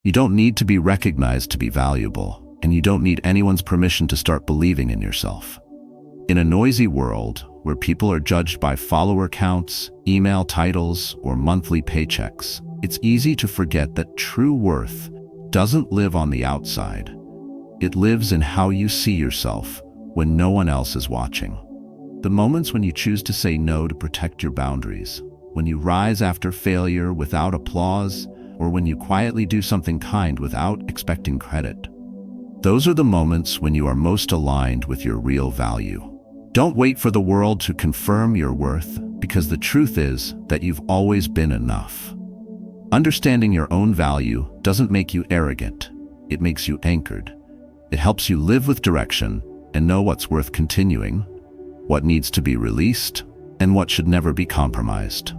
You don't need to be recognized to be valuable, and you don't need anyone's permission to start believing in yourself. In a noisy world where people are judged by follower counts, email titles, or monthly paychecks, it's easy to forget that true worth doesn't live on the outside. It lives in how you see yourself when no one else is watching. The moments when you choose to say no to protect your boundaries, when you rise after failure without applause, or when you quietly do something kind without expecting credit. Those are the moments when you are most aligned with your real value. Don't wait for the world to confirm your worth, because the truth is that you've always been enough. Understanding your own value doesn't make you arrogant. It makes you anchored. It helps you live with direction and know what's worth continuing, what needs to be released, and what should never be compromised.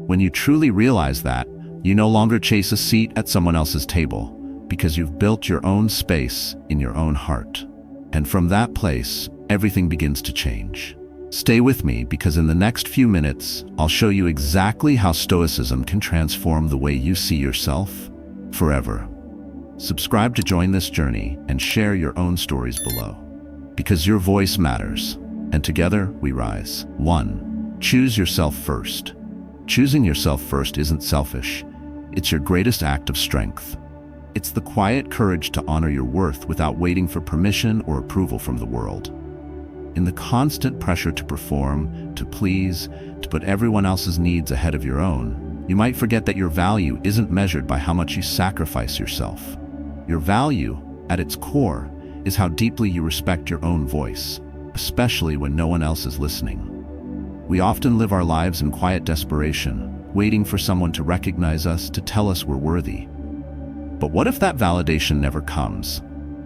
When you truly realize that, you no longer chase a seat at someone else's table, because you've built your own space in your own heart. And from that place, everything begins to change. Stay with me, because in the next few minutes, I'll show you exactly how Stoicism can transform the way you see yourself forever. Subscribe to join this journey and share your own stories below, because your voice matters, and together we rise. 1. Choose yourself first. Choosing yourself first isn't selfish. It's your greatest act of strength. It's the quiet courage to honor your worth without waiting for permission or approval from the world. In the constant pressure to perform, to please, to put everyone else's needs ahead of your own, you might forget that your value isn't measured by how much you sacrifice yourself. Your value, at its core, is how deeply you respect your own voice, especially when no one else is listening. We often live our lives in quiet desperation, waiting for someone to recognize us, to tell us we're worthy. But what if that validation never comes?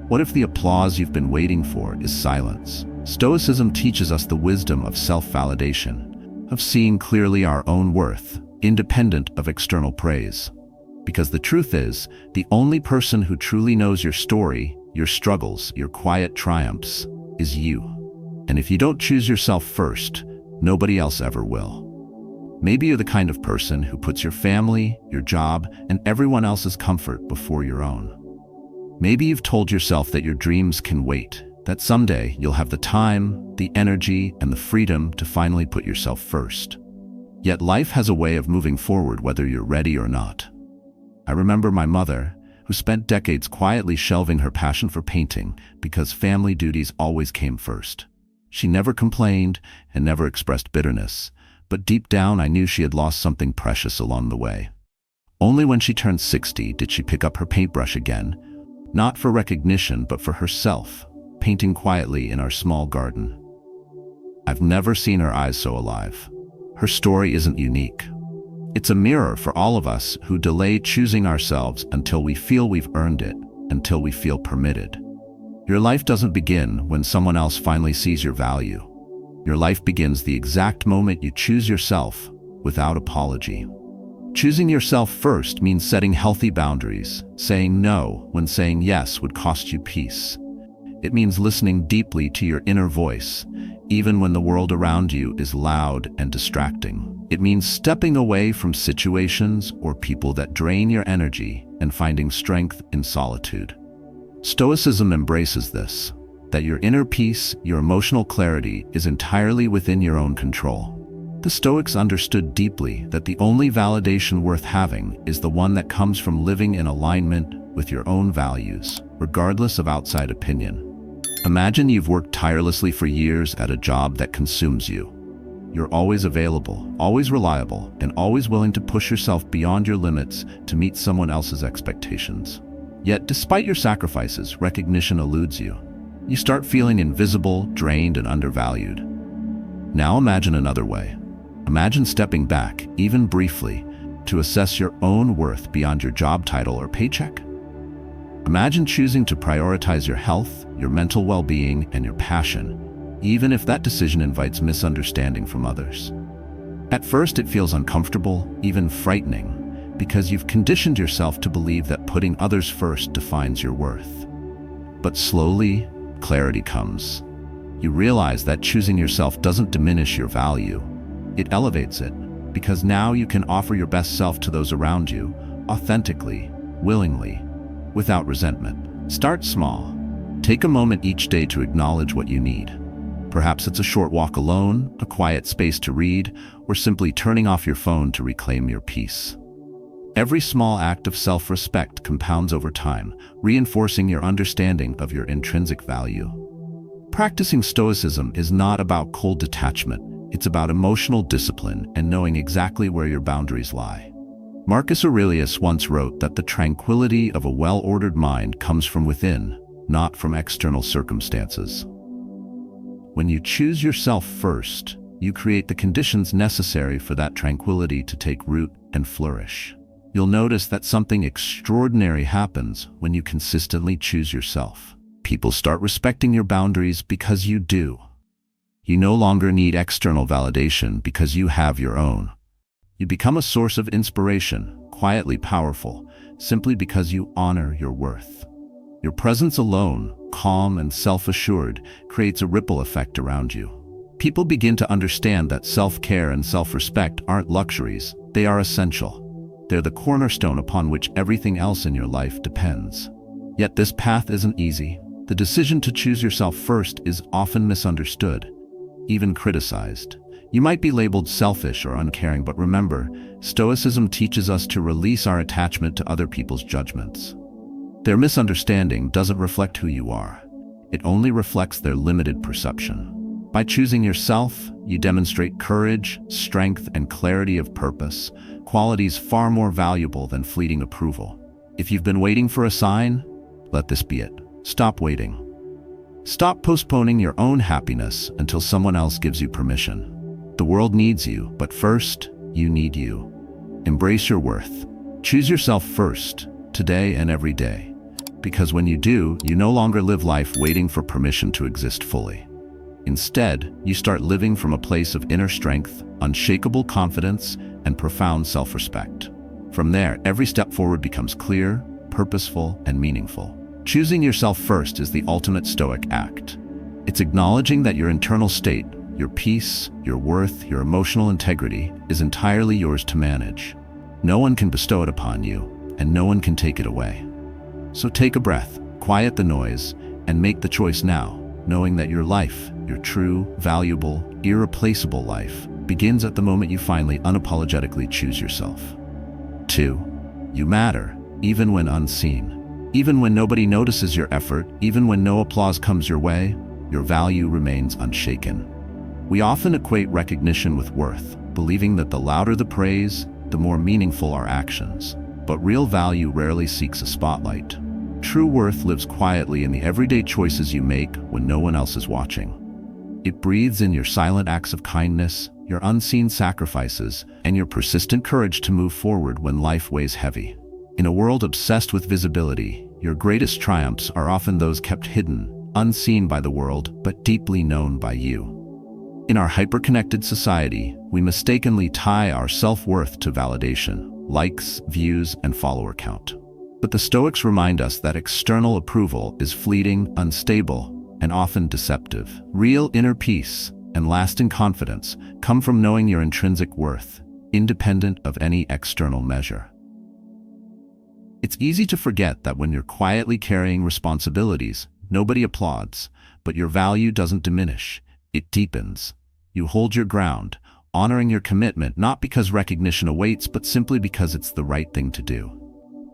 What if the applause you've been waiting for is silence? Stoicism teaches us the wisdom of self-validation, of seeing clearly our own worth, independent of external praise. Because the truth is, the only person who truly knows your story, your struggles, your quiet triumphs, is you. And if you don't choose yourself first, nobody else ever will. Maybe you're the kind of person who puts your family, your job, and everyone else's comfort before your own. Maybe you've told yourself that your dreams can wait, that someday you'll have the time, the energy, and the freedom to finally put yourself first. Yet life has a way of moving forward whether you're ready or not. I remember my mother, who spent decades quietly shelving her passion for painting because family duties always came first. She never complained and never expressed bitterness, but deep down I knew she had lost something precious along the way. Only when she turned 60 did she pick up her paintbrush again, not for recognition but for herself, painting quietly in our small garden. I've never seen her eyes so alive. Her story isn't unique. It's a mirror for all of us who delay choosing ourselves until we feel we've earned it, until we feel permitted. Your life doesn't begin when someone else finally sees your value. Your life begins the exact moment you choose yourself without apology. Choosing yourself first means setting healthy boundaries, saying no when saying yes would cost you peace. It means listening deeply to your inner voice, even when the world around you is loud and distracting. It means stepping away from situations or people that drain your energy and finding strength in solitude. Stoicism embraces this, that your inner peace, your emotional clarity, is entirely within your own control. The Stoics understood deeply that the only validation worth having is the one that comes from living in alignment with your own values, regardless of outside opinion. Imagine you've worked tirelessly for years at a job that consumes you. You're always available, always reliable, and always willing to push yourself beyond your limits to meet someone else's expectations. Yet, despite your sacrifices, recognition eludes you. You start feeling invisible, drained, and undervalued. Now imagine another way. Imagine stepping back, even briefly, to assess your own worth beyond your job title or paycheck. Imagine choosing to prioritize your health, your mental well-being, and your passion, even if that decision invites misunderstanding from others. At first, it feels uncomfortable, even frightening, because you've conditioned yourself to believe that putting others first defines your worth. But slowly, clarity comes. You realize that choosing yourself doesn't diminish your value. It elevates it, because now you can offer your best self to those around you, authentically, willingly, without resentment. Start small. Take a moment each day to acknowledge what you need. Perhaps it's a short walk alone, a quiet space to read, or simply turning off your phone to reclaim your peace. Every small act of self-respect compounds over time, reinforcing your understanding of your intrinsic value. Practicing Stoicism is not about cold detachment. It's about emotional discipline and knowing exactly where your boundaries lie. Marcus Aurelius once wrote that the tranquility of a well-ordered mind comes from within, not from external circumstances. When you choose yourself first, you create the conditions necessary for that tranquility to take root and flourish. You'll notice that something extraordinary happens when you consistently choose yourself. People start respecting your boundaries because you do. You no longer need external validation because you have your own. You become a source of inspiration, quietly powerful, simply because you honor your worth. Your presence alone, calm and self-assured, creates a ripple effect around you. People begin to understand that self-care and self-respect aren't luxuries, they are essential. They're the cornerstone upon which everything else in your life depends. Yet this path isn't easy. The decision to choose yourself first is often misunderstood, even criticized. You might be labeled selfish or uncaring, but remember, Stoicism teaches us to release our attachment to other people's judgments. Their misunderstanding doesn't reflect who you are. It only reflects their limited perception. By choosing yourself, you demonstrate courage, strength, and clarity of purpose, qualities far more valuable than fleeting approval. If you've been waiting for a sign, let this be it. Stop waiting. Stop postponing your own happiness until someone else gives you permission. The world needs you, but first, you need you. Embrace your worth. Choose yourself first, today and every day. Because when you do, you no longer live life waiting for permission to exist fully. Instead, you start living from a place of inner strength, unshakable confidence, and profound self-respect. From there, every step forward becomes clear, purposeful, and meaningful. Choosing yourself first is the ultimate Stoic act. It's acknowledging that your internal state, your peace, your worth, your emotional integrity is entirely yours to manage. No one can bestow it upon you, and no one can take it away. So take a breath, quiet the noise, and make the choice now, knowing that your life, your true, valuable, irreplaceable life, begins at the moment you finally unapologetically choose yourself. 2. You matter, even when unseen. Even when nobody notices your effort, even when no applause comes your way, your value remains unshaken. We often equate recognition with worth, believing that the louder the praise, the more meaningful our actions. But real value rarely seeks a spotlight. True worth lives quietly in the everyday choices you make when no one else is watching. It breathes in your silent acts of kindness, your unseen sacrifices, and your persistent courage to move forward when life weighs heavy. In a world obsessed with visibility, your greatest triumphs are often those kept hidden, unseen by the world, but deeply known by you. In our hyper-connected society, we mistakenly tie our self-worth to validation, likes, views, and follower count. But the Stoics remind us that external approval is fleeting, unstable, and often deceptive. Real inner peace and lasting confidence come from knowing your intrinsic worth, independent of any external measure. It's easy to forget that when you're quietly carrying responsibilities, nobody applauds, but your value doesn't diminish, it deepens. You hold your ground, honoring your commitment not because recognition awaits, but simply because it's the right thing to do.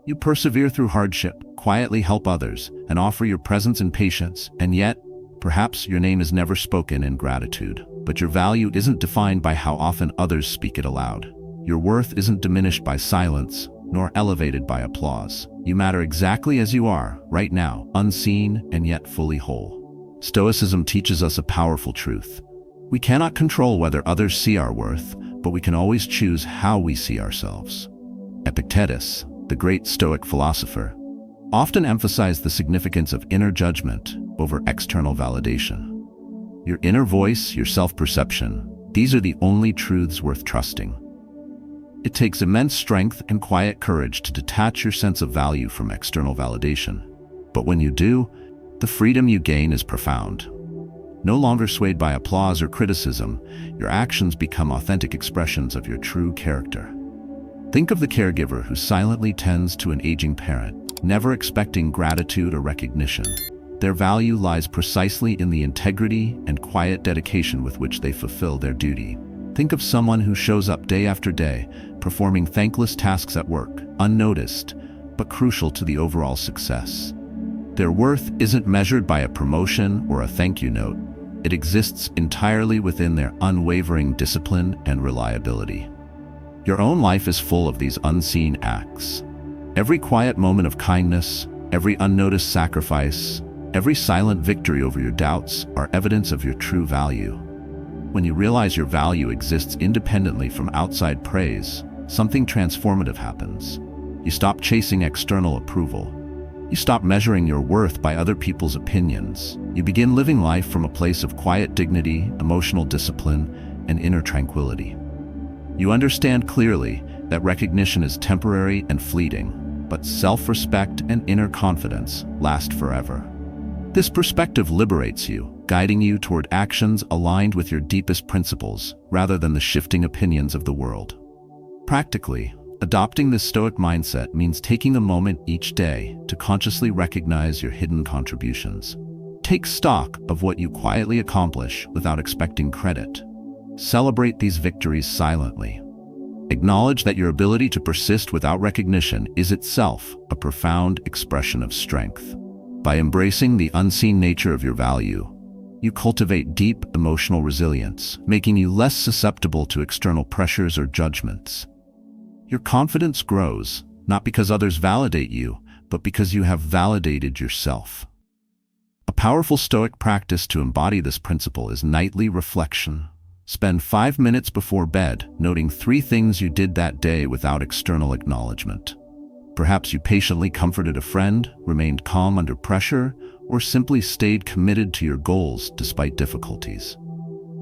You persevere through hardship, quietly help others, and offer your presence and patience, and yet, perhaps your name is never spoken in gratitude. But your value isn't defined by how often others speak it aloud. Your worth isn't diminished by silence, nor elevated by applause. You matter exactly as you are, right now, unseen and yet fully whole. Stoicism teaches us a powerful truth. We cannot control whether others see our worth, but we can always choose how we see ourselves. Epictetus, the great Stoic philosopher, often emphasized the significance of inner judgment over external validation. Your inner voice, your self-perception, these are the only truths worth trusting. It takes immense strength and quiet courage to detach your sense of value from external validation. But when you do, the freedom you gain is profound. No longer swayed by applause or criticism, your actions become authentic expressions of your true character. Think of the caregiver who silently tends to an aging parent, never expecting gratitude or recognition. Their value lies precisely in the integrity and quiet dedication with which they fulfill their duty. Think of someone who shows up day after day, performing thankless tasks at work, unnoticed, but crucial to the overall success. Their worth isn't measured by a promotion or a thank you note. It exists entirely within their unwavering discipline and reliability. Your own life is full of these unseen acts. Every quiet moment of kindness, every unnoticed sacrifice, every silent victory over your doubts are evidence of your true value. When you realize your value exists independently from outside praise, something transformative happens. You stop chasing external approval. You stop measuring your worth by other people's opinions. You begin living life from a place of quiet dignity, emotional discipline, and inner tranquility. You understand clearly that recognition is temporary and fleeting, but self-respect and inner confidence last forever. This perspective liberates you, guiding you toward actions aligned with your deepest principles rather than the shifting opinions of the world. Practically, adopting this Stoic mindset means taking a moment each day to consciously recognize your hidden contributions. Take stock of what you quietly accomplish without expecting credit. Celebrate these victories silently. Acknowledge that your ability to persist without recognition is itself a profound expression of strength. By embracing the unseen nature of your value, you cultivate deep emotional resilience, making you less susceptible to external pressures or judgments. Your confidence grows, not because others validate you, but because you have validated yourself. A powerful Stoic practice to embody this principle is nightly reflection. Spend 5 minutes before bed noting 3 things you did that day without external acknowledgement. Perhaps you patiently comforted a friend, remained calm under pressure, or simply stayed committed to your goals despite difficulties.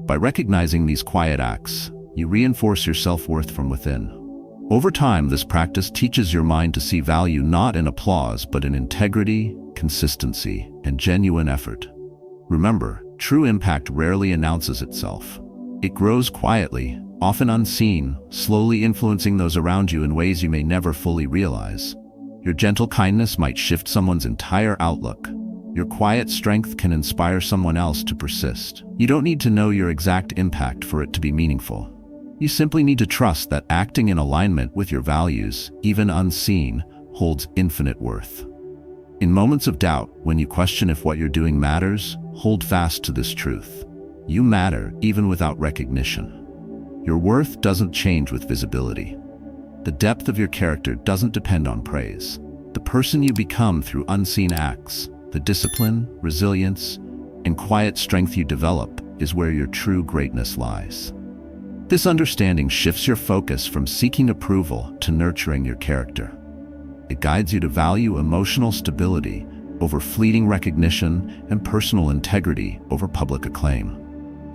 By recognizing these quiet acts, you reinforce your self-worth from within. Over time, this practice teaches your mind to see value not in applause, but in integrity, consistency, and genuine effort. Remember, true impact rarely announces itself. It grows quietly, often unseen, slowly influencing those around you in ways you may never fully realize. Your gentle kindness might shift someone's entire outlook. Your quiet strength can inspire someone else to persist. You don't need to know your exact impact for it to be meaningful. You simply need to trust that acting in alignment with your values, even unseen, holds infinite worth. In moments of doubt, when you question if what you're doing matters, hold fast to this truth. You matter even without recognition. Your worth doesn't change with visibility. The depth of your character doesn't depend on praise. The person you become through unseen acts, the discipline, resilience, and quiet strength you develop is where your true greatness lies. This understanding shifts your focus from seeking approval to nurturing your character. It guides you to value emotional stability over fleeting recognition and personal integrity over public acclaim.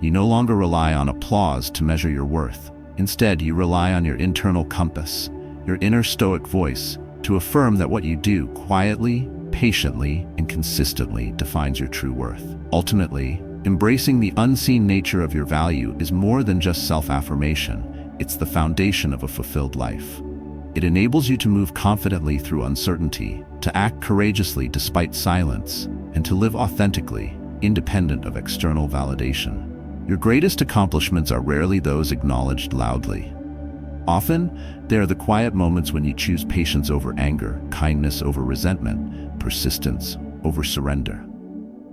You no longer rely on applause to measure your worth. Instead, you rely on your internal compass, your inner Stoic voice, to affirm that what you do quietly, patiently, and consistently defines your true worth. Ultimately, embracing the unseen nature of your value is more than just self-affirmation. It's the foundation of a fulfilled life. It enables you to move confidently through uncertainty, to act courageously despite silence, and to live authentically, independent of external validation. Your greatest accomplishments are rarely those acknowledged loudly. Often, they are the quiet moments when you choose patience over anger, kindness over resentment, persistence over surrender.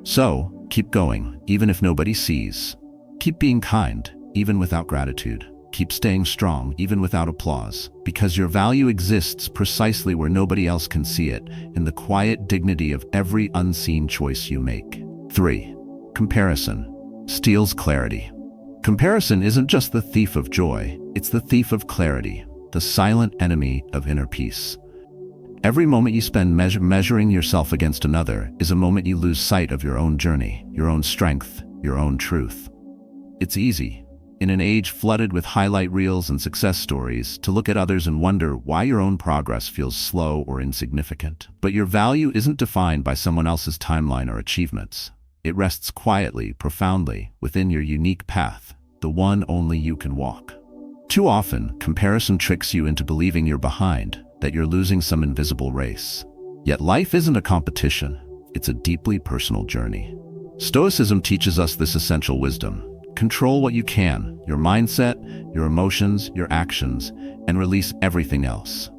So, keep going, even if nobody sees. Keep being kind, even without gratitude. Keep staying strong, even without applause, because your value exists precisely where nobody else can see it, in the quiet dignity of every unseen choice you make. 3. Comparison steals clarity. Comparison isn't just the thief of joy, it's the thief of clarity, the silent enemy of inner peace. Every moment you spend measuring yourself against another is a moment you lose sight of your own journey, your own strength, your own truth. It's easy, in an age flooded with highlight reels and success stories, to look at others and wonder why your own progress feels slow or insignificant. But your value isn't defined by someone else's timeline or achievements. It rests quietly, profoundly, within your unique path, the one only you can walk. Too often, comparison tricks you into believing you're behind, that you're losing some invisible race. Yet life isn't a competition, it's a deeply personal journey. Stoicism teaches us this essential wisdom. Control what you can, your mindset, your emotions, your actions, and release everything else.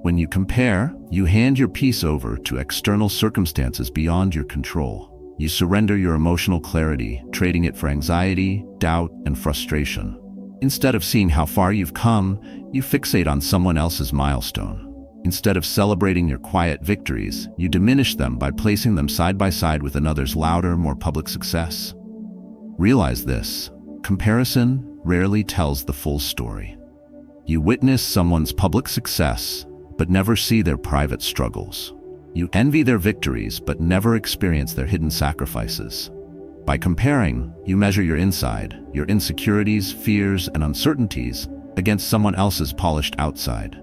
When you compare, you hand your peace over to external circumstances beyond your control. You surrender your emotional clarity, trading it for anxiety, doubt, and frustration. Instead of seeing how far you've come, you fixate on someone else's milestone. Instead of celebrating your quiet victories, you diminish them by placing them side by side with another's louder, more public success. Realize this: comparison rarely tells the full story. You witness someone's public success, but never see their private struggles. You envy their victories, but never experience their hidden sacrifices. By comparing, you measure your inside, your insecurities, fears, and uncertainties against someone else's polished outside.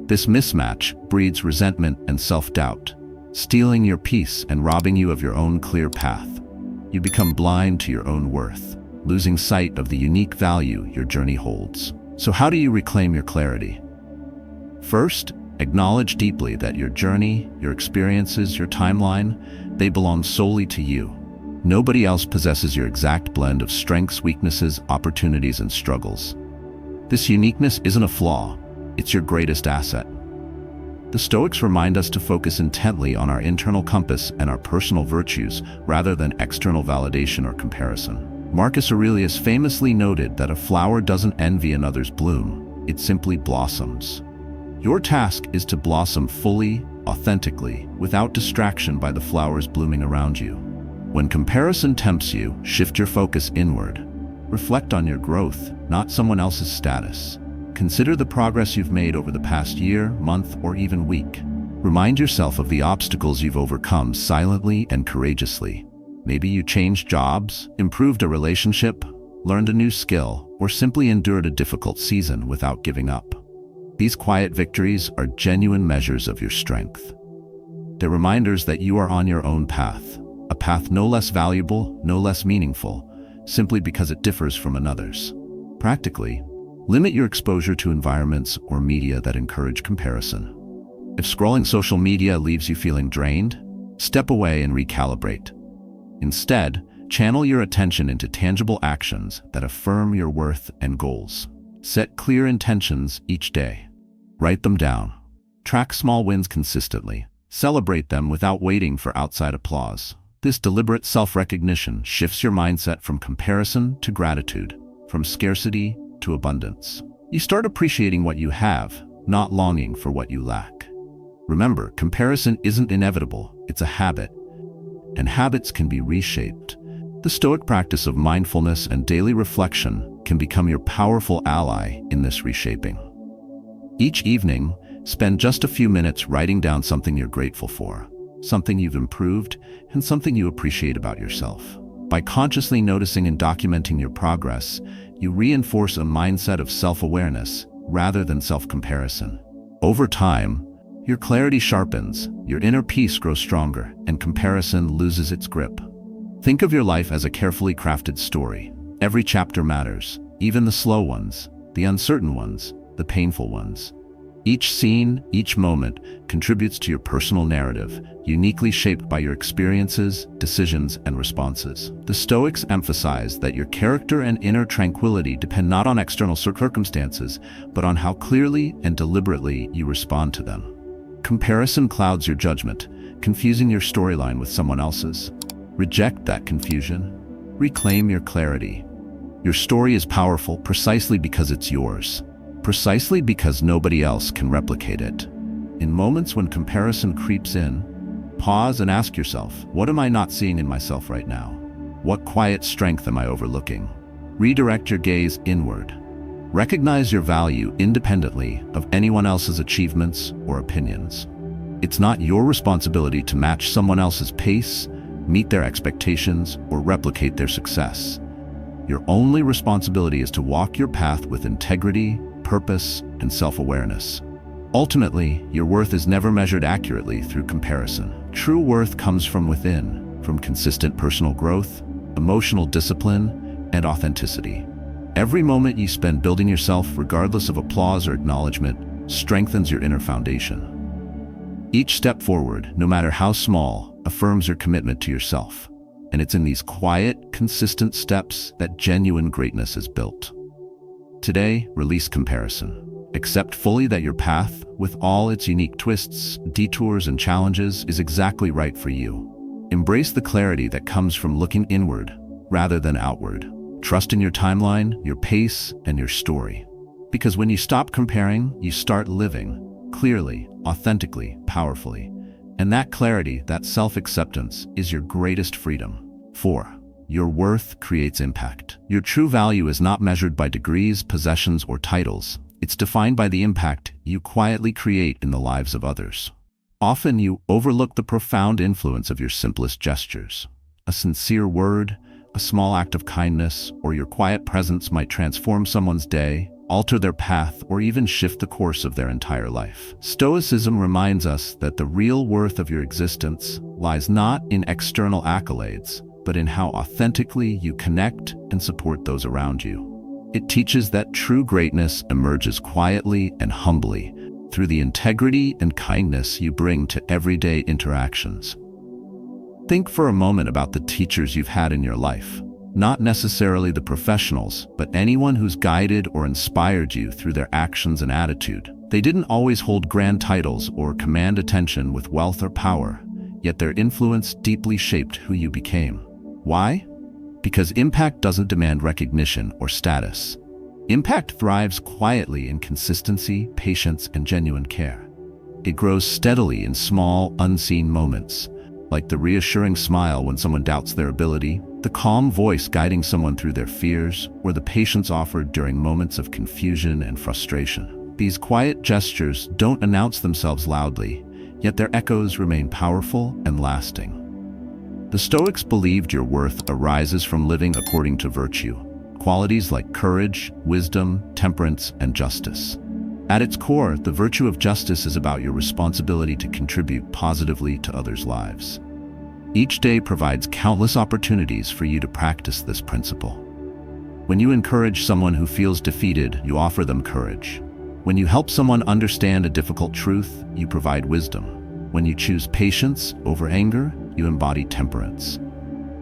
This mismatch breeds resentment and self-doubt, stealing your peace and robbing you of your own clear path. You become blind to your own worth, losing sight of the unique value your journey holds. So how do you reclaim your clarity? First, acknowledge deeply that your journey, your experiences, your timeline, they belong solely to you. Nobody else possesses your exact blend of strengths, weaknesses, opportunities, and struggles. This uniqueness isn't a flaw, it's your greatest asset. The Stoics remind us to focus intently on our internal compass and our personal virtues rather than external validation or comparison. Marcus Aurelius famously noted that a flower doesn't envy another's bloom, it simply blossoms. Your task is to blossom fully, authentically, without distraction by the flowers blooming around you. When comparison tempts you, shift your focus inward. Reflect on your growth, not someone else's status. Consider the progress you've made over the past year, month, or even week. Remind yourself of the obstacles you've overcome silently and courageously. Maybe you changed jobs, improved a relationship, learned a new skill, or simply endured a difficult season without giving up. These quiet victories are genuine measures of your strength. They're reminders that you are on your own path, a path no less valuable, no less meaningful, simply because it differs from another's. Practically, limit your exposure to environments or media that encourage comparison. If scrolling social media leaves you feeling drained, step away and recalibrate. Instead, channel your attention into tangible actions that affirm your worth and goals. Set clear intentions each day. Write them down. Track small wins consistently. Celebrate them without waiting for outside applause. This deliberate self-recognition shifts your mindset from comparison to gratitude, from scarcity to abundance. You start appreciating what you have, not longing for what you lack. Remember, comparison isn't inevitable, it's a habit, and habits can be reshaped. The Stoic practice of mindfulness and daily reflection can become your powerful ally in this reshaping. Each evening, spend just a few minutes writing down something you're grateful for, something you've improved, and something you appreciate about yourself. By consciously noticing and documenting your progress, you reinforce a mindset of self-awareness rather than self-comparison. Over time, your clarity sharpens, your inner peace grows stronger, and comparison loses its grip. Think of your life as a carefully crafted story. Every chapter matters, even the slow ones, the uncertain ones, the painful ones. Each scene, each moment, contributes to your personal narrative, uniquely shaped by your experiences, decisions, and responses. The Stoics emphasize that your character and inner tranquility depend not on external circumstances, but on how clearly and deliberately you respond to them. Comparison clouds your judgment, confusing your storyline with someone else's. Reject that confusion. Reclaim your clarity. Your story is powerful precisely because it's yours. Precisely because nobody else can replicate it. In moments when comparison creeps in, pause and ask yourself, what am I not seeing in myself right now? What quiet strength am I overlooking? Redirect your gaze inward. Recognize your value independently of anyone else's achievements or opinions. It's not your responsibility to match someone else's pace, meet their expectations, or replicate their success. Your only responsibility is to walk your path with integrity, purpose, and self-awareness. Ultimately, your worth is never measured accurately through comparison. True worth comes from within, from consistent personal growth, emotional discipline, and authenticity. Every moment you spend building yourself, regardless of applause or acknowledgement, strengthens your inner foundation. Each step forward, no matter how small, affirms your commitment to yourself. And it's in these quiet, consistent steps that genuine greatness is built. Today, release comparison. Accept fully that your path, with all its unique twists, detours, and challenges, is exactly right for you. Embrace the clarity that comes from looking inward rather than outward. Trust in your timeline, your pace, and your story. Because when you stop comparing, you start living clearly, authentically, powerfully. And that clarity, that self-acceptance, is your greatest freedom. 4. Your worth creates impact. Your true value is not measured by degrees, possessions, or titles. It's defined by the impact you quietly create in the lives of others. Often you overlook the profound influence of your simplest gestures. A sincere word, a small act of kindness, or your quiet presence might transform someone's day, alter their path, or even shift the course of their entire life. Stoicism reminds us that the real worth of your existence lies not in external accolades, but in how authentically you connect and support those around you. It teaches that true greatness emerges quietly and humbly through the integrity and kindness you bring to everyday interactions. Think for a moment about the teachers you've had in your life. Not necessarily the professionals, but anyone who's guided or inspired you through their actions and attitude. They didn't always hold grand titles or command attention with wealth or power, yet their influence deeply shaped who you became. Why? Because impact doesn't demand recognition or status. Impact thrives quietly in consistency, patience, and genuine care. It grows steadily in small, unseen moments, like the reassuring smile when someone doubts their ability, the calm voice guiding someone through their fears, or the patience offered during moments of confusion and frustration. These quiet gestures don't announce themselves loudly, yet their echoes remain powerful and lasting. The Stoics believed your worth arises from living according to virtue, qualities like courage, wisdom, temperance, and justice. At its core, the virtue of justice is about your responsibility to contribute positively to others' lives. Each day provides countless opportunities for you to practice this principle. When you encourage someone who feels defeated, you offer them courage. When you help someone understand a difficult truth, you provide wisdom. When you choose patience over anger, you embody temperance.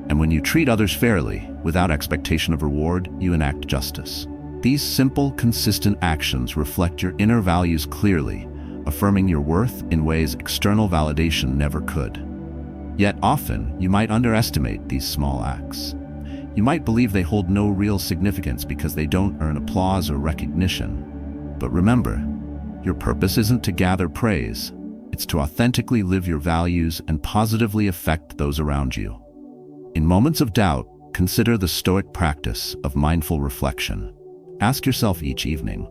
And when you treat others fairly, without expectation of reward, you enact justice. These simple, consistent actions reflect your inner values clearly, affirming your worth in ways external validation never could. Yet often, you might underestimate these small acts. You might believe they hold no real significance because they don't earn applause or recognition. But remember, your purpose isn't to gather praise. It's to authentically live your values and positively affect those around you. In moments of doubt, consider the Stoic practice of mindful reflection. Ask yourself each evening,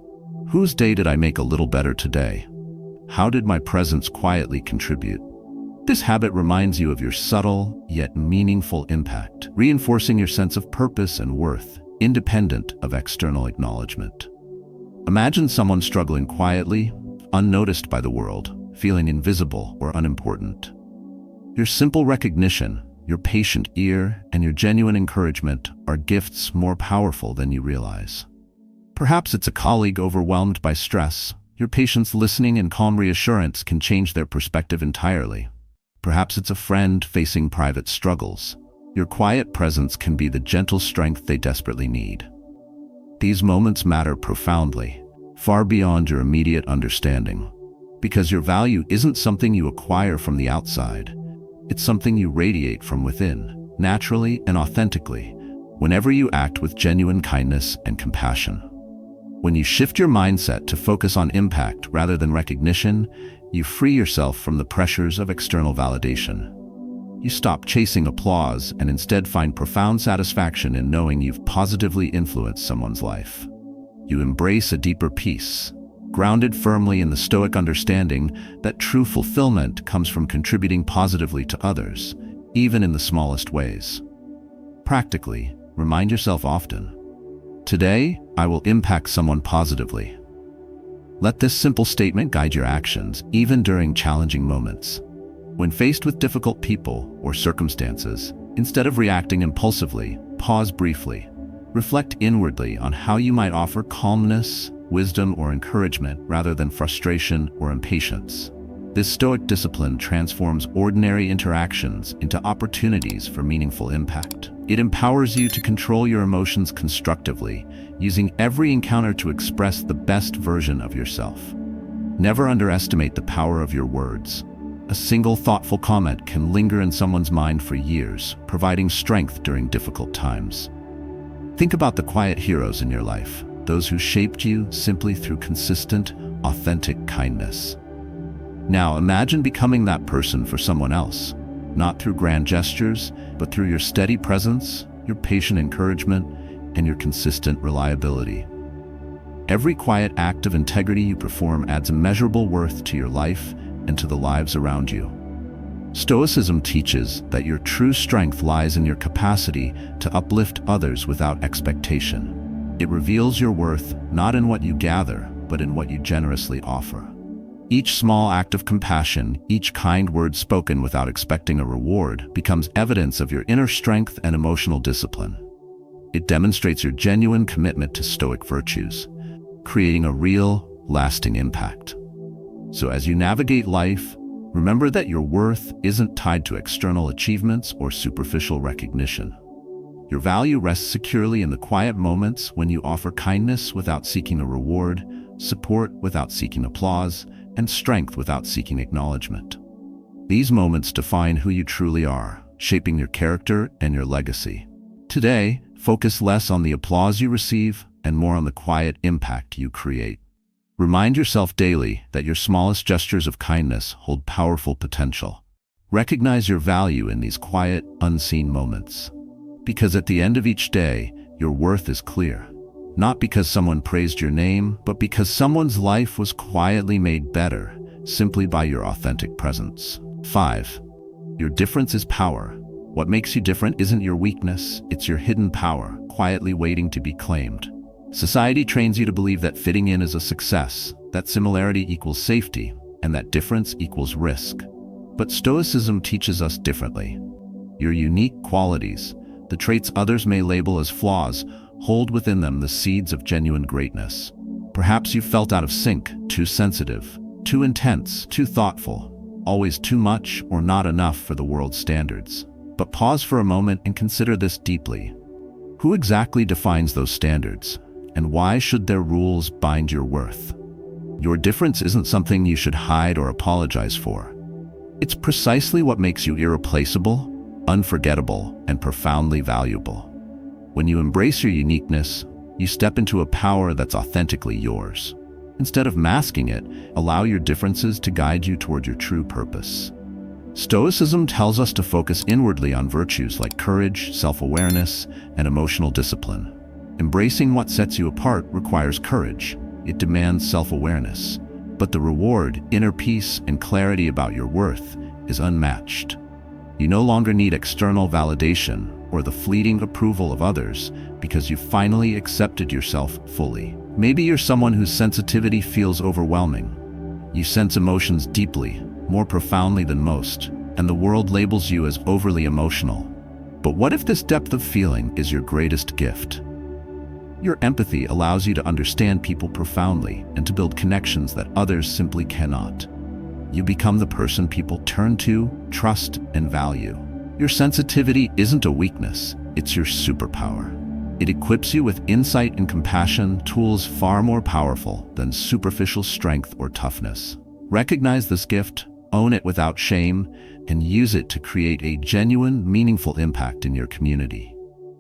whose day did I make a little better today? How did my presence quietly contribute? This habit reminds you of your subtle, yet meaningful impact, reinforcing your sense of purpose and worth, independent of external acknowledgement. Imagine someone struggling quietly, unnoticed by the world, feeling invisible or unimportant. Your simple recognition, your patient ear, and your genuine encouragement are gifts more powerful than you realize. Perhaps it's a colleague overwhelmed by stress. Your patience, listening, and calm reassurance can change their perspective entirely. Perhaps it's a friend facing private struggles. Your quiet presence can be the gentle strength they desperately need. These moments matter profoundly, far beyond your immediate understanding. Because your value isn't something you acquire from the outside. It's something you radiate from within, naturally and authentically, whenever you act with genuine kindness and compassion. When you shift your mindset to focus on impact rather than recognition, you free yourself from the pressures of external validation. You stop chasing applause and instead find profound satisfaction in knowing you've positively influenced someone's life. You embrace a deeper peace, grounded firmly in the Stoic understanding that true fulfillment comes from contributing positively to others, even in the smallest ways. Practically, remind yourself often, today, I will impact someone positively. Let this simple statement guide your actions, even during challenging moments. When faced with difficult people or circumstances, instead of reacting impulsively, pause briefly. Reflect inwardly on how you might offer calmness, wisdom, or encouragement rather than frustration or impatience. This Stoic discipline transforms ordinary interactions into opportunities for meaningful impact. It empowers you to control your emotions constructively, using every encounter to express the best version of yourself. Never underestimate the power of your words. A single thoughtful comment can linger in someone's mind for years, providing strength during difficult times. Think about the quiet heroes in your life, those who shaped you simply through consistent, authentic kindness. Now imagine becoming that person for someone else, not through grand gestures, but through your steady presence, your patient encouragement, and your consistent reliability. Every quiet act of integrity you perform adds immeasurable worth to your life and to the lives around you. Stoicism teaches that your true strength lies in your capacity to uplift others without expectation. It reveals your worth not in what you gather, but in what you generously offer. Each small act of compassion, each kind word spoken without expecting a reward, becomes evidence of your inner strength and emotional discipline. It demonstrates your genuine commitment to Stoic virtues, creating a real, lasting impact. So as you navigate life, remember that your worth isn't tied to external achievements or superficial recognition. Your value rests securely in the quiet moments when you offer kindness without seeking a reward, support without seeking applause, and strength without seeking acknowledgement. These moments define who you truly are, shaping your character and your legacy. Today, focus less on the applause you receive and more on the quiet impact you create. Remind yourself daily that your smallest gestures of kindness hold powerful potential. Recognize your value in these quiet, unseen moments. Because at the end of each day, your worth is clear. Not because someone praised your name, but because someone's life was quietly made better simply by your authentic presence. 5. Your difference is power. What makes you different isn't your weakness, it's your hidden power, quietly waiting to be claimed. Society trains you to believe that fitting in is a success, that similarity equals safety, and that difference equals risk. But Stoicism teaches us differently. Your unique qualities, the traits others may label as flaws, hold within them the seeds of genuine greatness. Perhaps you've felt out of sync, too sensitive, too intense, too thoughtful, always too much or not enough for the world's standards. But pause for a moment and consider this deeply. Who exactly defines those standards? And why should their rules bind your worth? Your difference isn't something you should hide or apologize for. It's precisely what makes you irreplaceable, unforgettable, and profoundly valuable. When you embrace your uniqueness, you step into a power that's authentically yours. Instead of masking it, allow your differences to guide you toward your true purpose. Stoicism tells us to focus inwardly on virtues like courage, self-awareness, and emotional discipline. Embracing what sets you apart requires courage. It demands self-awareness. But the reward, inner peace, and clarity about your worth is unmatched. You no longer need external validation or the fleeting approval of others because you've finally accepted yourself fully. Maybe you're someone whose sensitivity feels overwhelming. You sense emotions deeply, more profoundly than most, and the world labels you as overly emotional. But what if this depth of feeling is your greatest gift? Your empathy allows you to understand people profoundly and to build connections that others simply cannot. You become the person people turn to, trust, and value. Your sensitivity isn't a weakness, it's your superpower. It equips you with insight and compassion, tools far more powerful than superficial strength or toughness. Recognize this gift, own it without shame, and use it to create a genuine, meaningful impact in your community.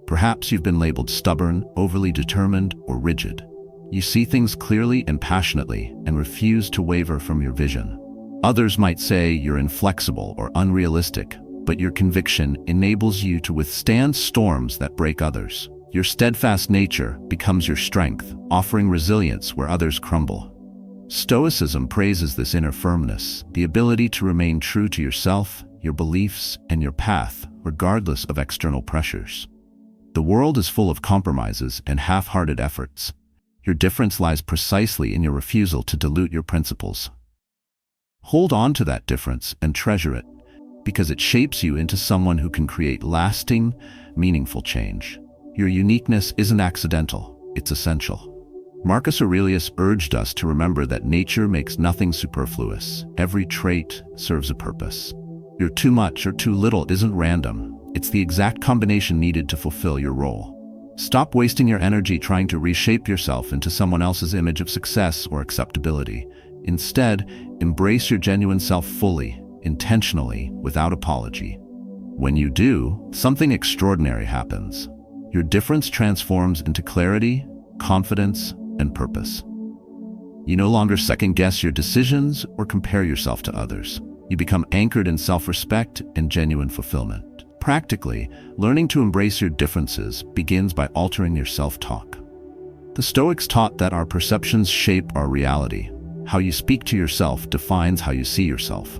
Perhaps you've been labeled stubborn, overly determined, or rigid. You see things clearly and passionately and refuse to waver from your vision. Others might say you're inflexible or unrealistic, but your conviction enables you to withstand storms that break others. Your steadfast nature becomes your strength, offering resilience where others crumble. Stoicism praises this inner firmness, the ability to remain true to yourself, your beliefs, and your path, regardless of external pressures. The world is full of compromises and half-hearted efforts. Your difference lies precisely in your refusal to dilute your principles. Hold on to that difference and treasure it, because it shapes you into someone who can create lasting, meaningful change. Your uniqueness isn't accidental, it's essential. Marcus Aurelius urged us to remember that nature makes nothing superfluous. Every trait serves a purpose. Your too much or too little isn't random. It's the exact combination needed to fulfill your role. Stop wasting your energy trying to reshape yourself into someone else's image of success or acceptability. Instead, embrace your genuine self fully, intentionally, without apology. When you do, something extraordinary happens. Your difference transforms into clarity, confidence, and purpose. You no longer second-guess your decisions or compare yourself to others. You become anchored in self-respect and genuine fulfillment. Practically, learning to embrace your differences begins by altering your self-talk. The Stoics taught that our perceptions shape our reality. How you speak to yourself defines how you see yourself.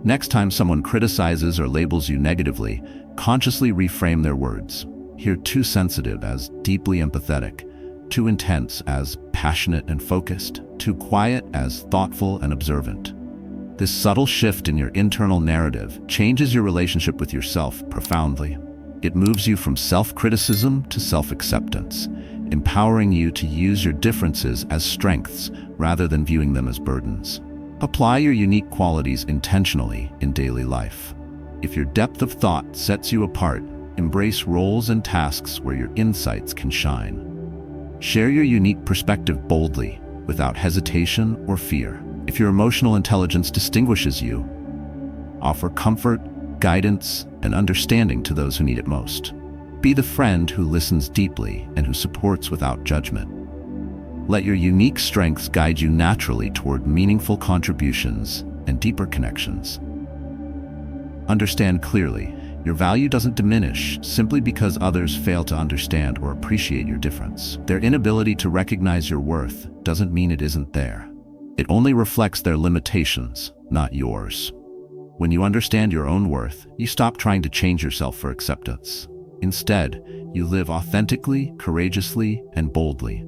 Next time someone criticizes or labels you negatively, consciously reframe their words. Hear too sensitive as deeply empathetic, too intense as passionate and focused, too quiet as thoughtful and observant. This subtle shift in your internal narrative changes your relationship with yourself profoundly. It moves you from self-criticism to self-acceptance, empowering you to use your differences as strengths rather than viewing them as burdens. Apply your unique qualities intentionally in daily life. If your depth of thought sets you apart, embrace roles and tasks where your insights can shine. Share your unique perspective boldly, without hesitation or fear. If your emotional intelligence distinguishes you, offer comfort, guidance, and understanding to those who need it most. Be the friend who listens deeply and who supports without judgment. Let your unique strengths guide you naturally toward meaningful contributions and deeper connections. Understand clearly, your value doesn't diminish simply because others fail to understand or appreciate your difference. Their inability to recognize your worth doesn't mean it isn't there. It only reflects their limitations, not yours. When you understand your own worth, you stop trying to change yourself for acceptance. Instead, you live authentically, courageously, and boldly.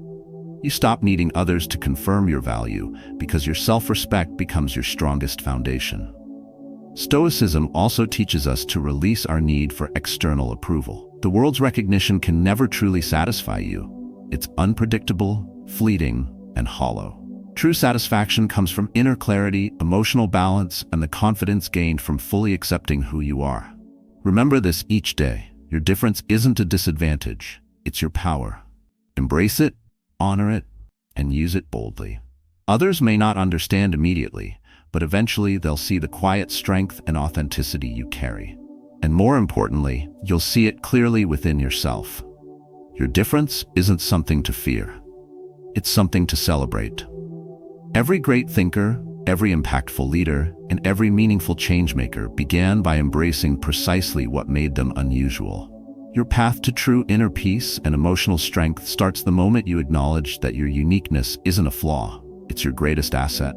You stop needing others to confirm your value because your self-respect becomes your strongest foundation. Stoicism also teaches us to release our need for external approval. The world's recognition can never truly satisfy you. It's unpredictable, fleeting, and hollow. True satisfaction comes from inner clarity, emotional balance, and the confidence gained from fully accepting who you are. Remember this each day. Your difference isn't a disadvantage, it's your power. Embrace it, honor it, and use it boldly. Others may not understand immediately, but eventually they'll see the quiet strength and authenticity you carry. And more importantly, you'll see it clearly within yourself. Your difference isn't something to fear. It's something to celebrate. Every great thinker, every impactful leader, and every meaningful changemaker began by embracing precisely what made them unusual. Your path to true inner peace and emotional strength starts the moment you acknowledge that your uniqueness isn't a flaw, it's your greatest asset.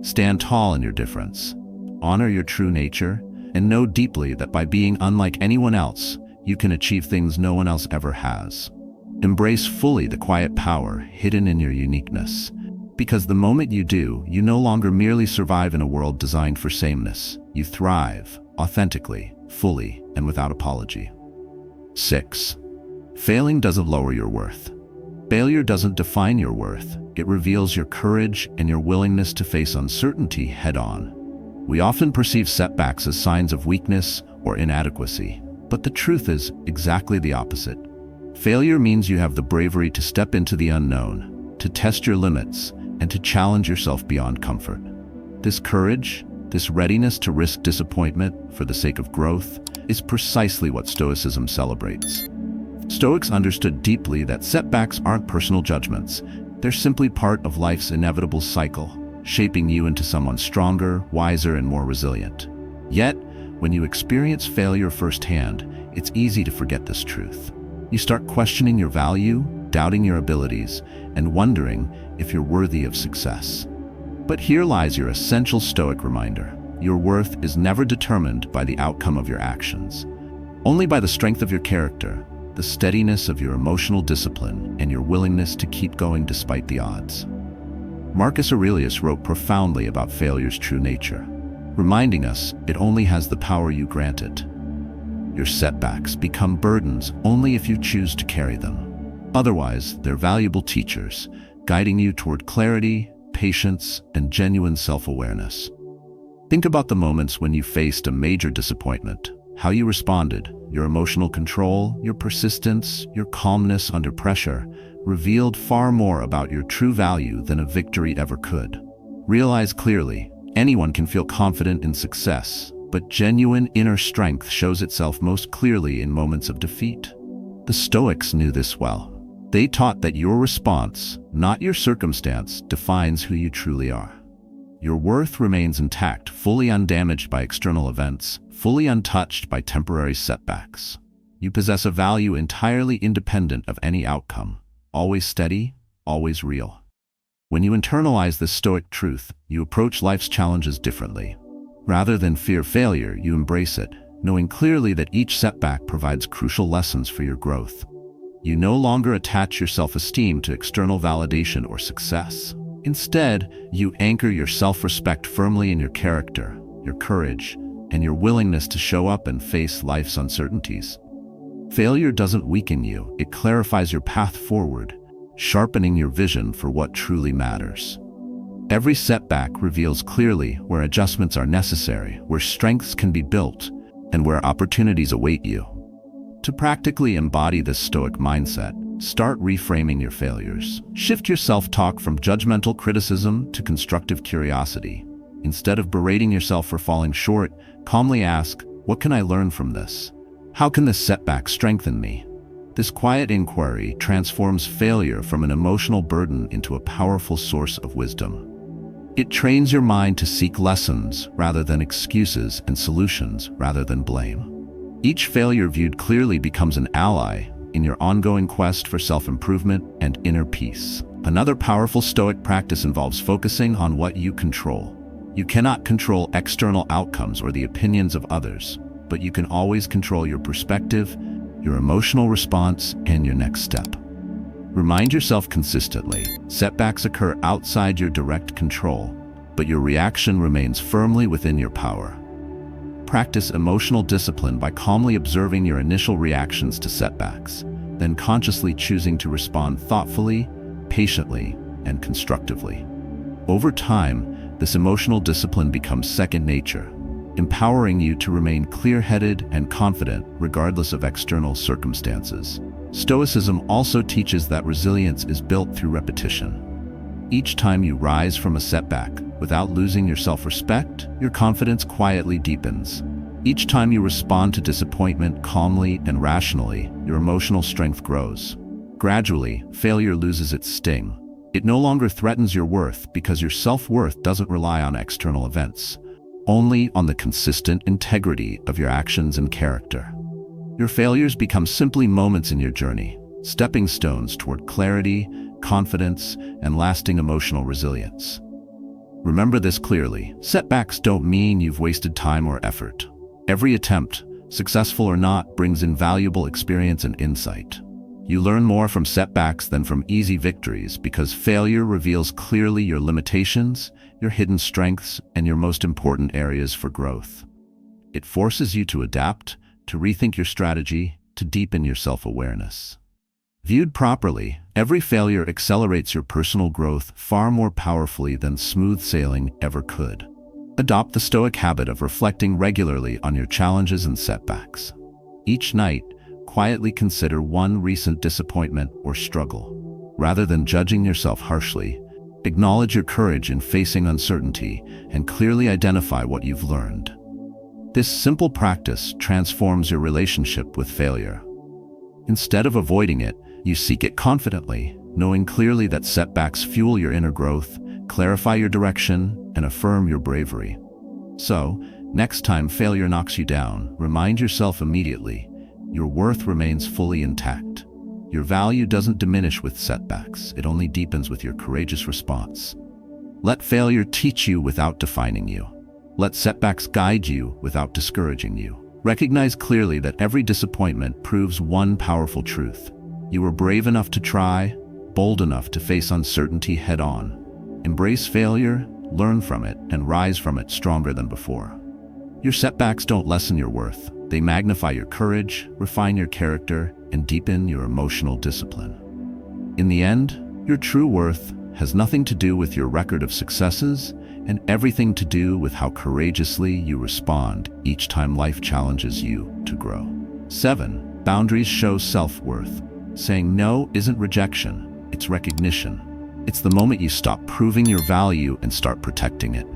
Stand tall in your difference, honor your true nature, and know deeply that by being unlike anyone else, you can achieve things no one else ever has. Embrace fully the quiet power hidden in your uniqueness, because the moment you do, you no longer merely survive in a world designed for sameness. You thrive, authentically, fully, and without apology. 6. Failing doesn't lower your worth. Failure doesn't define your worth. It reveals your courage and your willingness to face uncertainty head-on. We often perceive setbacks as signs of weakness or inadequacy, but the truth is exactly the opposite. Failure means you have the bravery to step into the unknown, to test your limits, and to challenge yourself beyond comfort. This courage, this readiness to risk disappointment for the sake of growth, is precisely what Stoicism celebrates. Stoics understood deeply that setbacks aren't personal judgments. They're simply part of life's inevitable cycle, shaping you into someone stronger, wiser, and more resilient. Yet, when you experience failure firsthand, it's easy to forget this truth. You start questioning your value, doubting your abilities, and wondering if you're worthy of success. But here lies your essential Stoic reminder. Your worth is never determined by the outcome of your actions, only by the strength of your character, the steadiness of your emotional discipline, and your willingness to keep going despite the odds. Marcus Aurelius wrote profoundly about failure's true nature, reminding us it only has the power you grant it. Your setbacks become burdens only if you choose to carry them. Otherwise, they're valuable teachers, guiding you toward clarity, patience, and genuine self-awareness. Think about the moments when you faced a major disappointment, how you responded. Your emotional control, your persistence, your calmness under pressure revealed far more about your true value than a victory ever could. Realize clearly, anyone can feel confident in success, but genuine inner strength shows itself most clearly in moments of defeat. The Stoics knew this well. They taught that your response, not your circumstance, defines who you truly are. Your worth remains intact, fully undamaged by external events, fully untouched by temporary setbacks. You possess a value entirely independent of any outcome, always steady, always real. When you internalize this Stoic truth, you approach life's challenges differently. Rather than fear failure, you embrace it, knowing clearly that each setback provides crucial lessons for your growth. You no longer attach your self-esteem to external validation or success. Instead, you anchor your self-respect firmly in your character, your courage, and your willingness to show up and face life's uncertainties. Failure doesn't weaken you, it clarifies your path forward, sharpening your vision for what truly matters. Every setback reveals clearly where adjustments are necessary, where strengths can be built, and where opportunities await you. To practically embody this Stoic mindset, start reframing your failures. Shift your self-talk from judgmental criticism to constructive curiosity. Instead of berating yourself for falling short, calmly ask, what can I learn from this? How can this setback strengthen me? This quiet inquiry transforms failure from an emotional burden into a powerful source of wisdom. It trains your mind to seek lessons rather than excuses and solutions rather than blame. Each failure viewed clearly becomes an ally in your ongoing quest for self-improvement and inner peace. Another powerful Stoic practice involves focusing on what you control. You cannot control external outcomes or the opinions of others, but you can always control your perspective, your emotional response, and your next step. Remind yourself consistently, setbacks occur outside your direct control, but your reaction remains firmly within your power. Practice emotional discipline by calmly observing your initial reactions to setbacks, then consciously choosing to respond thoughtfully, patiently, and constructively. Over time, this emotional discipline becomes second nature, empowering you to remain clear-headed and confident regardless of external circumstances. Stoicism also teaches that resilience is built through repetition. Each time you rise from a setback, without losing your self-respect, your confidence quietly deepens. Each time you respond to disappointment calmly and rationally, your emotional strength grows. Gradually, failure loses its sting. It no longer threatens your worth because your self-worth doesn't rely on external events, only on the consistent integrity of your actions and character. Your failures become simply moments in your journey, stepping stones toward clarity, confidence, and lasting emotional resilience. Remember this clearly. Setbacks don't mean you've wasted time or effort. Every attempt, successful or not, brings invaluable experience and insight. You learn more from setbacks than from easy victories because failure reveals clearly your limitations, your hidden strengths, and your most important areas for growth. It forces you to adapt, to rethink your strategy, to deepen your self-awareness. Viewed properly, every failure accelerates your personal growth far more powerfully than smooth sailing ever could. Adopt the Stoic habit of reflecting regularly on your challenges and setbacks. Each night, quietly consider one recent disappointment or struggle. Rather than judging yourself harshly, acknowledge your courage in facing uncertainty and clearly identify what you've learned. This simple practice transforms your relationship with failure. Instead of avoiding it, you seek it confidently, knowing clearly that setbacks fuel your inner growth, clarify your direction, and affirm your bravery. So, next time failure knocks you down, remind yourself immediately, your worth remains fully intact. Your value doesn't diminish with setbacks, it only deepens with your courageous response. Let failure teach you without defining you. Let setbacks guide you without discouraging you. Recognize clearly that every disappointment proves one powerful truth. You were brave enough to try, bold enough to face uncertainty head-on. Embrace failure, learn from it, and rise from it stronger than before. Your setbacks don't lessen your worth, They magnify your courage, refine your character, and deepen your emotional discipline. In the end, your true worth has nothing to do with your record of successes and everything to do with how courageously you respond each time life challenges you to grow. 7. Boundaries show self-worth. Saying no isn't rejection, it's recognition. It's the moment you stop proving your value and start protecting it.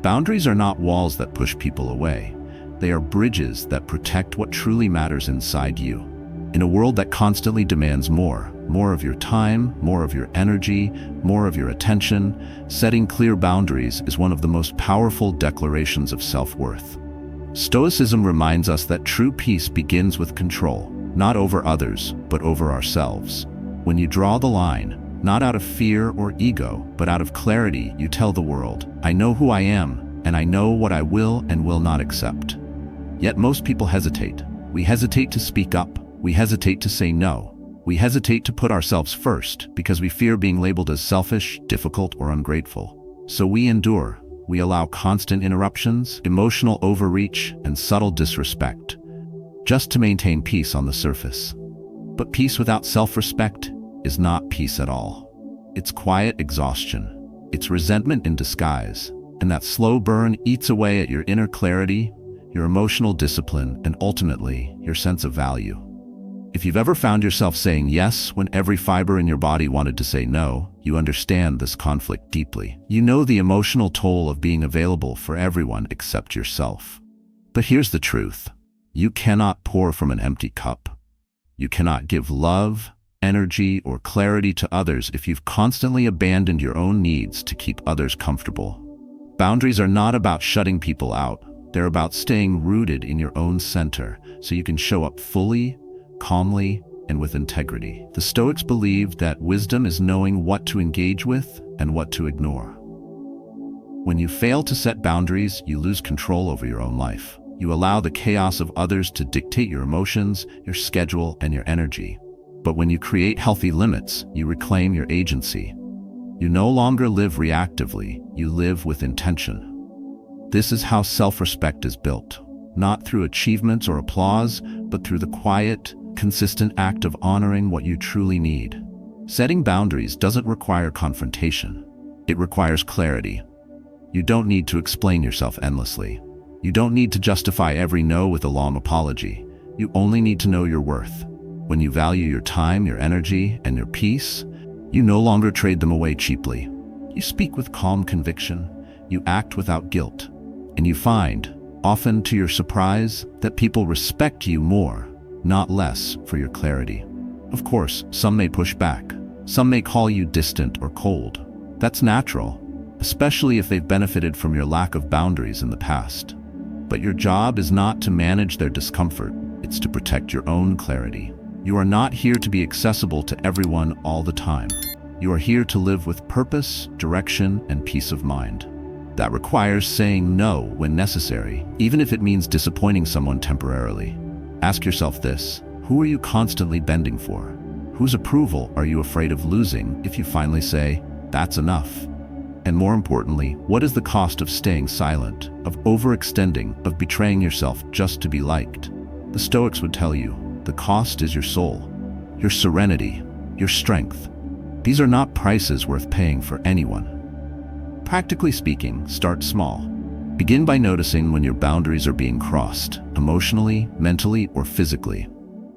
Boundaries are not walls that push people away. They are bridges that protect what truly matters inside you. In a world that constantly demands more of your time, more of your energy, more of your attention, setting clear boundaries is one of the most powerful declarations of self-worth. Stoicism reminds us that true peace begins with control, not over others, but over ourselves. When you draw the line, not out of fear or ego, but out of clarity, you tell the world, I know who I am, and I know what I will and will not accept. Yet most people hesitate. We hesitate to speak up. We hesitate to say no. We hesitate to put ourselves first because we fear being labeled as selfish, difficult, or ungrateful. So we endure. We allow constant interruptions, emotional overreach, and subtle disrespect, just to maintain peace on the surface. But peace without self-respect is not peace at all. It's quiet exhaustion. It's resentment in disguise. And that slow burn eats away at your inner clarity, your emotional discipline, and ultimately, your sense of value. If you've ever found yourself saying yes when every fiber in your body wanted to say no, you understand this conflict deeply. You know the emotional toll of being available for everyone except yourself. But here's the truth. You cannot pour from an empty cup. You cannot give love, energy, or clarity to others if you've constantly abandoned your own needs to keep others comfortable. Boundaries are not about shutting people out. They're about staying rooted in your own center so you can show up fully, calmly, and with integrity. The Stoics believed that wisdom is knowing what to engage with and what to ignore. When you fail to set boundaries, you lose control over your own life. You allow the chaos of others to dictate your emotions, your schedule, and your energy. But when you create healthy limits, you reclaim your agency. You no longer live reactively, you live with intention. This is how self-respect is built, not through achievements or applause, but through the quiet, consistent act of honoring what you truly need. Setting boundaries doesn't require confrontation. It requires clarity. You don't need to explain yourself endlessly. You don't need to justify every no with a long apology. You only need to know your worth. When you value your time, your energy, and your peace, you no longer trade them away cheaply. You speak with calm conviction. You act without guilt. And you find, often to your surprise, that people respect you more, not less, for your clarity. Of course, some may push back. Some may call you distant or cold. That's natural, especially if they've benefited from your lack of boundaries in the past. But your job is not to manage their discomfort. It's to protect your own clarity. You are not here to be accessible to everyone all the time. You are here to live with purpose, direction, and peace of mind. That requires saying no when necessary, even if it means disappointing someone temporarily. Ask yourself this: who are you constantly bending for? Whose approval are you afraid of losing if you finally say, that's enough? And more importantly, what is the cost of staying silent, of overextending, of betraying yourself just to be liked? The Stoics would tell you, the cost is your soul, your serenity, your strength. These are not prices worth paying for anyone. Practically speaking, start small. Begin by noticing when your boundaries are being crossed, emotionally, mentally, or physically.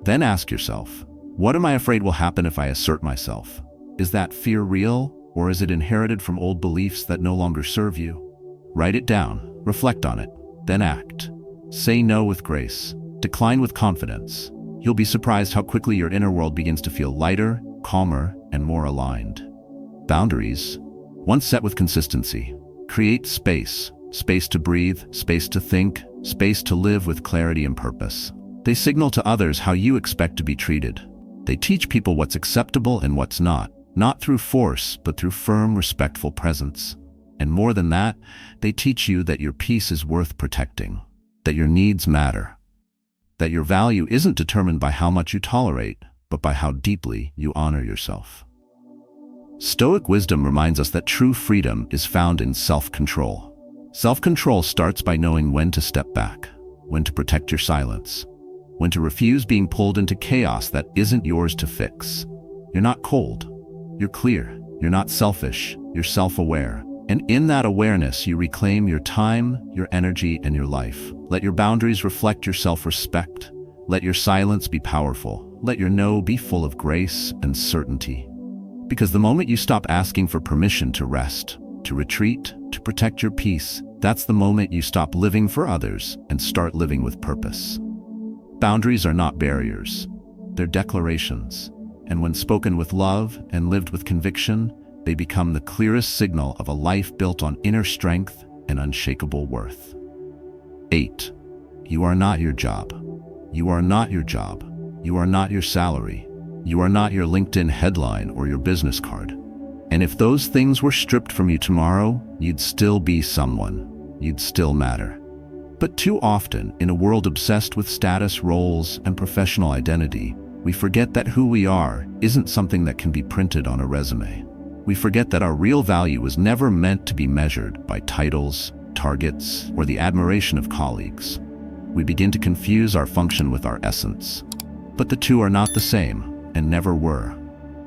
Then ask yourself, what am I afraid will happen if I assert myself? Is that fear real, or is it inherited from old beliefs that no longer serve you? Write it down, reflect on it, then act. Say no with grace, decline with confidence. You'll be surprised how quickly your inner world begins to feel lighter, calmer, and more aligned. Boundaries, once set with consistency, create space to breathe, space to think, space to live with clarity and purpose. They signal to others how you expect to be treated. They teach people what's acceptable and what's not through force, but through firm, respectful presence. And more than that, they teach you that your peace is worth protecting, that your needs matter, that your value isn't determined by how much you tolerate, but by how deeply you honor yourself. Stoic wisdom reminds us that true freedom is found in self-control. Self-control starts by knowing when to step back, when to protect your silence, when to refuse being pulled into chaos that isn't yours to fix. You're not cold. You're clear. You're not selfish. You're self-aware. And in that awareness, you reclaim your time, your energy, and your life. Let your boundaries reflect your self-respect. Let your silence be powerful. Let your no be full of grace and certainty. Because the moment you stop asking for permission to rest, to retreat, to protect your peace, that's the moment you stop living for others and start living with purpose. Boundaries are not barriers. They're declarations. And when spoken with love and lived with conviction, they become the clearest signal of a life built on inner strength and unshakable worth. 8. You are not your job. You are not your job. You are not your salary. You are not your LinkedIn headline or your business card. And if those things were stripped from you tomorrow, you'd still be someone. You'd still matter. But too often, in a world obsessed with status, roles, and professional identity, we forget that who we are isn't something that can be printed on a resume. We forget that our real value was never meant to be measured by titles, targets, or the admiration of colleagues. We begin to confuse our function with our essence. But the two are not the same, and never were.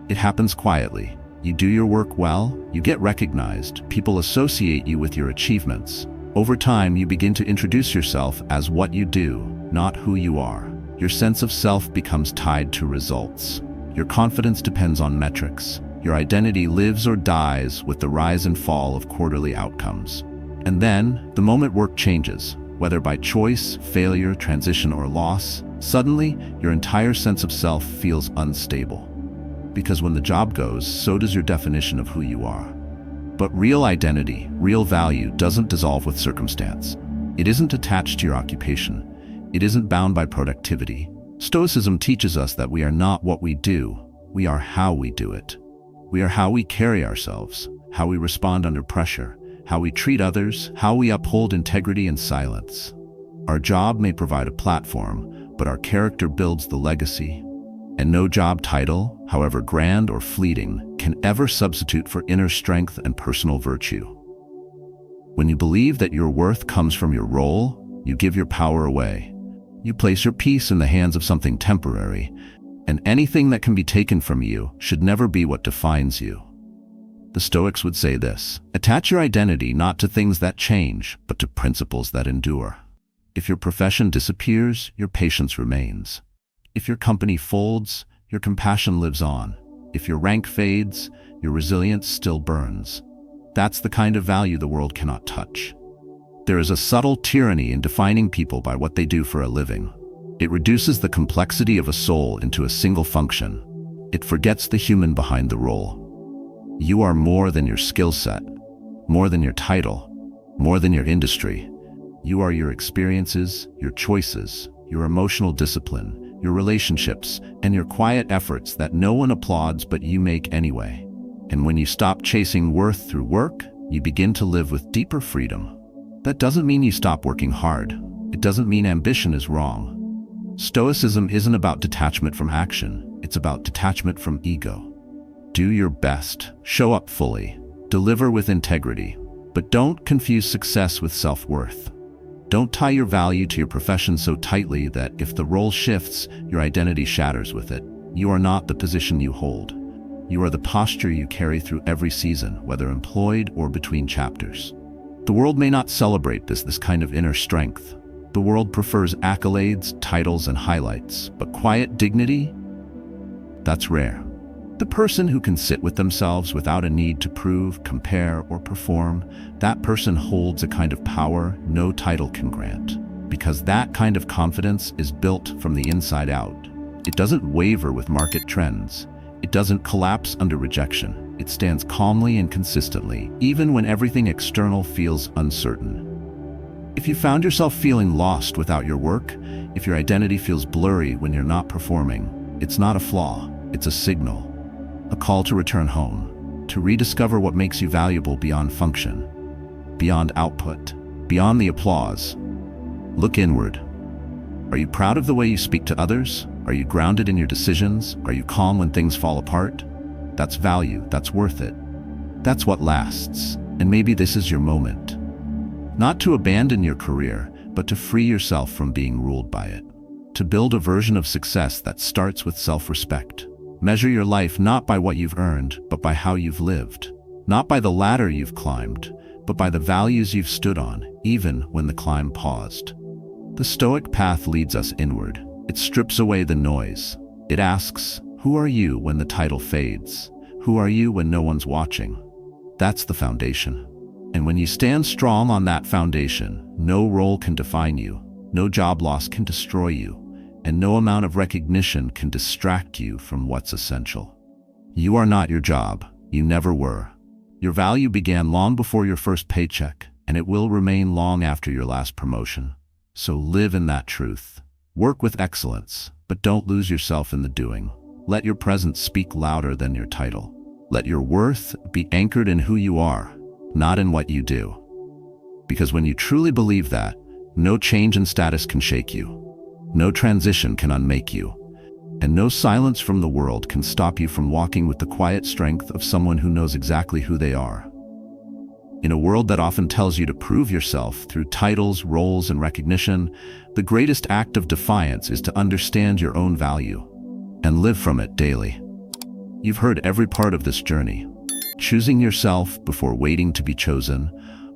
It happens quietly. You do your work well, you get recognized, people associate you with your achievements. Over time, you begin to introduce yourself as what you do, not who you are. Your sense of self becomes tied to results. Your confidence depends on metrics. Your identity lives or dies with the rise and fall of quarterly outcomes. And then, the moment work changes, whether by choice, failure, transition, or loss, suddenly, your entire sense of self feels unstable. Because when the job goes, so does your definition of who you are. But real identity, real value, doesn't dissolve with circumstance. It isn't attached to your occupation. It isn't bound by productivity. Stoicism teaches us that we are not what we do, we are how we do it. We are how we carry ourselves, how we respond under pressure, how we treat others, how we uphold integrity and silence. Our job may provide a platform, but our character builds the legacy. And no job title, however grand or fleeting, can ever substitute for inner strength and personal virtue. When you believe that your worth comes from your role, you give your power away. You place your peace in the hands of something temporary, and anything that can be taken from you should never be what defines you. The Stoics would say this: attach your identity not to things that change, but to principles that endure. If your profession disappears, your patience remains. If your company folds, your compassion lives on. If your rank fades, your resilience still burns. That's the kind of value the world cannot touch. There is a subtle tyranny in defining people by what they do for a living. It reduces the complexity of a soul into a single function. It forgets the human behind the role. You are more than your skill set, more than your title, more than your industry. You are your experiences, your choices, your emotional discipline, your relationships, and your quiet efforts that no one applauds but you make anyway. And when you stop chasing worth through work, you begin to live with deeper freedom. That doesn't mean you stop working hard. It doesn't mean ambition is wrong. Stoicism isn't about detachment from action. It's about detachment from ego. Do your best, show up fully, deliver with integrity, but don't confuse success with self-worth. Don't tie your value to your profession so tightly that if the role shifts, your identity shatters with it. You are not the position you hold. You are the posture you carry through every season, whether employed or between chapters. The world may not celebrate this kind of inner strength. The world prefers accolades, titles, and highlights, but quiet dignity? That's rare. The person who can sit with themselves without a need to prove, compare, or perform, that person holds a kind of power no title can grant. Because that kind of confidence is built from the inside out. It doesn't waver with market trends. It doesn't collapse under rejection. It stands calmly and consistently, even when everything external feels uncertain. If you found yourself feeling lost without your work, if your identity feels blurry when you're not performing, it's not a flaw, it's a signal. A call to return home, to rediscover what makes you valuable beyond function, beyond output, beyond the applause. Look inward. Are you proud of the way you speak to others? Are you grounded in your decisions? Are you calm when things fall apart? That's value, that's worth it. That's what lasts, and maybe this is your moment. Not to abandon your career, but but to free yourself from being ruled by it. To build a version of success that starts with self-respect. Measure your life not by what you've earned, but by how you've lived. Not by the ladder you've climbed, but by the values you've stood on, even when the climb paused. The Stoic path leads us inward. It strips away the noise. It asks, who are you when the title fades? Who are you when no one's watching? That's the foundation. And when you stand strong on that foundation, no role can define you, no job loss can destroy you, and no amount of recognition can distract you from what's essential. You are not your job. You never were. Your value began long before your first paycheck, and it will remain long after your last promotion. So live in that truth. Work with excellence, but don't lose yourself in the doing. Let your presence speak louder than your title. Let your worth be anchored in who you are, not in what you do. Because when you truly believe that, no change in status can shake you. No transition can unmake you. And no silence from the world can stop you from walking with the quiet strength of someone who knows exactly who they are. In a world that often tells you to prove yourself through titles, roles, and recognition, the greatest act of defiance is to understand your own value and live from it daily. You've heard every part of this journey. Choosing yourself before waiting to be chosen,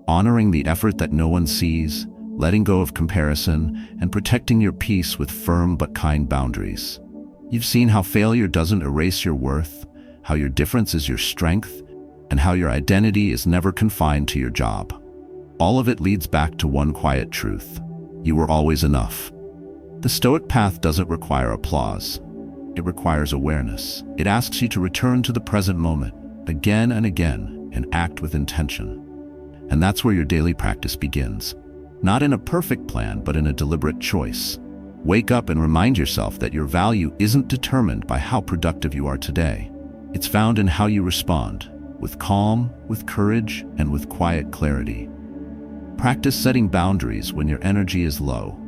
honoring the effort that no one sees, letting go of comparison, and protecting your peace with firm but kind boundaries. You've seen how failure doesn't erase your worth, how your difference is your strength, and how your identity is never confined to your job. All of it leads back to one quiet truth. You were always enough. The Stoic path doesn't require applause. It requires awareness. It asks you to return to the present moment, again and again, and act with intention. And that's where your daily practice begins. Not in a perfect plan, but in a deliberate choice. Wake up and remind yourself that your value isn't determined by how productive you are today. It's found in how you respond, with calm, with courage, and with quiet clarity. Practice setting boundaries when your energy is low.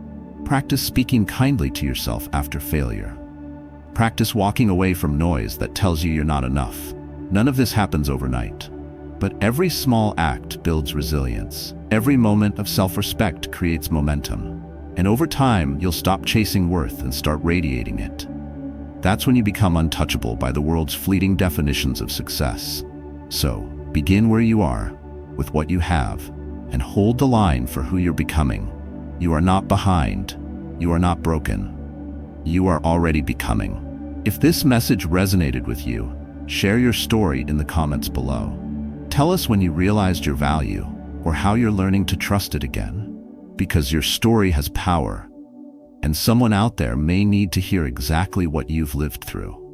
Practice speaking kindly to yourself after failure. Practice walking away from noise that tells you you're not enough. None of this happens overnight. But every small act builds resilience. Every moment of self-respect creates momentum. And over time, you'll stop chasing worth and start radiating it. That's when you become untouchable by the world's fleeting definitions of success. So, begin where you are, with what you have, and hold the line for who you're becoming. You are not behind. You are not broken. You are already becoming. If this message resonated with you, share your story in the comments below. Tell us when you realized your value, or how you're learning to trust it again. Because your story has power, and someone out there may need to hear exactly what you've lived through.